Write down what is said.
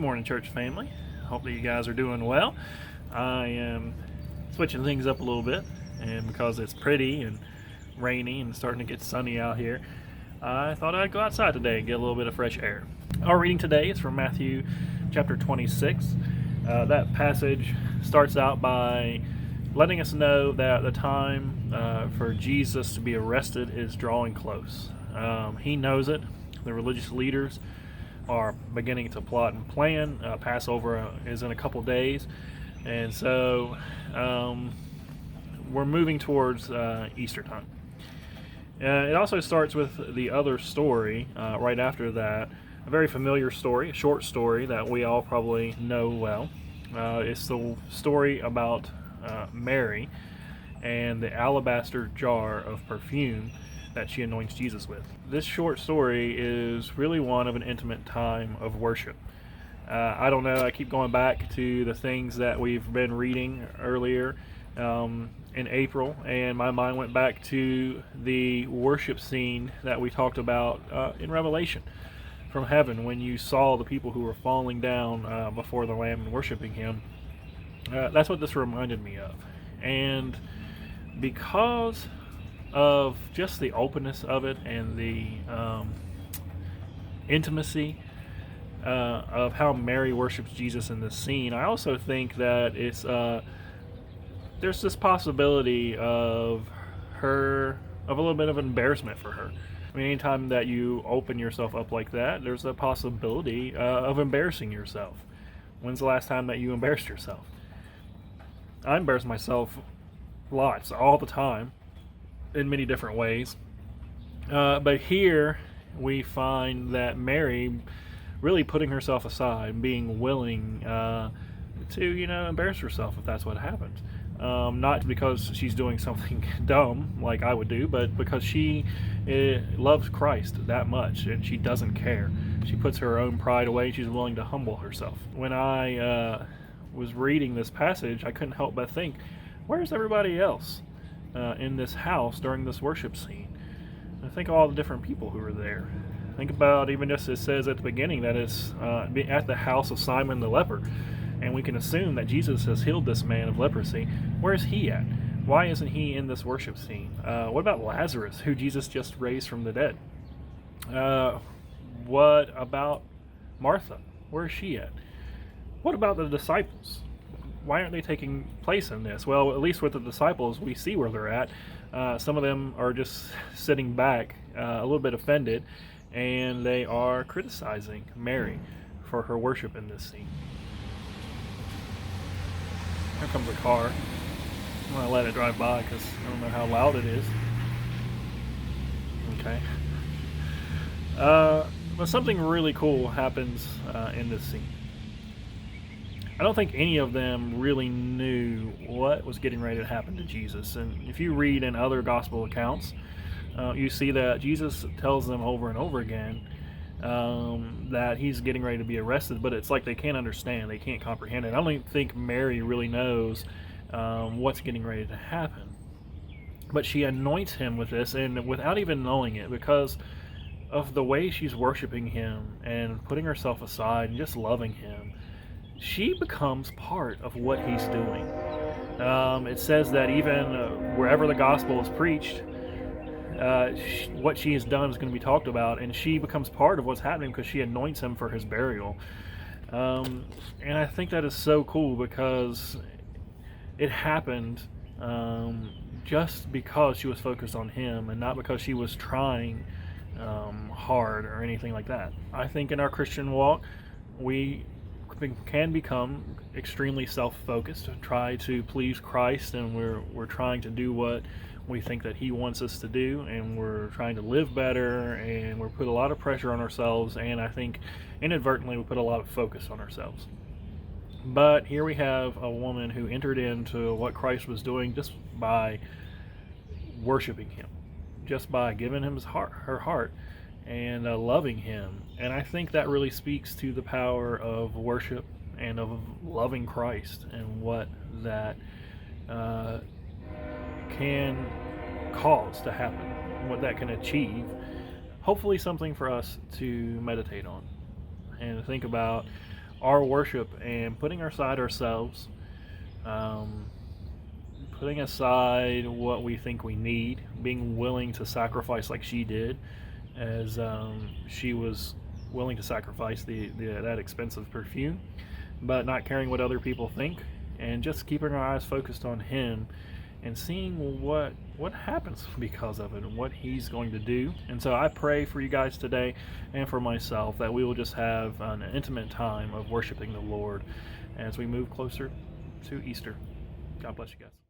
morning, church family. Hope that you guys are doing well. I am switching things up a little bit, and because it's pretty and rainy and starting to get sunny out here, I thought I'd go outside today and get a little bit of fresh air. Our reading today is from Matthew chapter 26. That passage starts out by letting us know that the time for Jesus to be arrested is drawing close. He knows it. The religious leaders are beginning to plot and plan. Passover is in a couple days, and so we're moving towards Easter time. It also starts with the other story right after that, a very familiar story, a short story that we all probably know well. It's the story about Mary and the alabaster jar of perfume that she anoints Jesus with. This short story is really one of an intimate time of worship. I don't know, I keep going back to the things that we've been reading earlier in April, and my mind went back to the worship scene that we talked about in Revelation from heaven, when you saw the people who were falling down before the Lamb and worshiping Him. That's what this reminded me of. And because of just the openness of it and the intimacy of how Mary worships Jesus in this scene, I also think that it's there's this possibility of a little bit of embarrassment for her. I mean, anytime that you open yourself up like that, there's a possibility of embarrassing yourself. When's the last time that you embarrassed yourself? I embarrass myself lots, all the time, in many different ways. But here we find that Mary really putting herself aside, being willing to, embarrass herself if that's what happens. Not because she's doing something dumb like I would do, but because she loves Christ that much and she doesn't care. She puts her own pride away. She's willing to humble herself. When I was reading this passage, I couldn't help but think, where's everybody else in this house during this worship scene? And think of all the different people who were there. Think about, even just it says at the beginning that it's at the house of Simon the leper, and we can assume that Jesus has healed this man of leprosy. Where is he at? Why isn't he in this worship scene? What about Lazarus, who Jesus just raised from the dead? What about Martha? Where is she at? What about the disciples? Why aren't they taking place in this? Well, at least with the disciples, we see where they're at. Some of them are just sitting back, a little bit offended, and they are criticizing Mary for her worship in this scene. Here comes a car. I'm going to let it drive by because I don't know how loud it is. Okay. But something really cool happens in this scene. I don't think any of them really knew what was getting ready to happen to Jesus. And if you read in other gospel accounts, you see that Jesus tells them over and over again that he's getting ready to be arrested, but it's like they can't understand, they can't comprehend it. I don't even think Mary really knows what's getting ready to happen. But she anoints him with this, and without even knowing it, because of the way she's worshiping him and putting herself aside and just loving him, she becomes part of what he's doing. It says that even wherever the gospel is preached, what she has done is going to be talked about, and she becomes part of what's happening because she anoints him for his burial. And I think that is so cool because it happened just because she was focused on him and not because she was trying hard or anything like that. I think in our Christian walk, we can become extremely self-focused, try to please Christ, and we're trying to do what we think that he wants us to do, and we're trying to live better, and we're put a lot of pressure on ourselves, and I think inadvertently we put a lot of focus on ourselves. But here we have a woman who entered into what Christ was doing just by worshiping him, just by giving him her heart and loving him. And I think that really speaks to the power of worship and of loving Christ and what that can cause to happen, what that can achieve. Hopefully something for us to meditate on and think about our worship and putting aside ourselves, um, putting aside what we think we need, being willing to sacrifice like she did, as she was willing to sacrifice that expensive perfume, but not caring what other people think, and just keeping our eyes focused on Him and seeing what happens because of it and what He's going to do. And so I pray for you guys today and for myself that we will just have an intimate time of worshiping the Lord as we move closer to Easter. God bless you guys.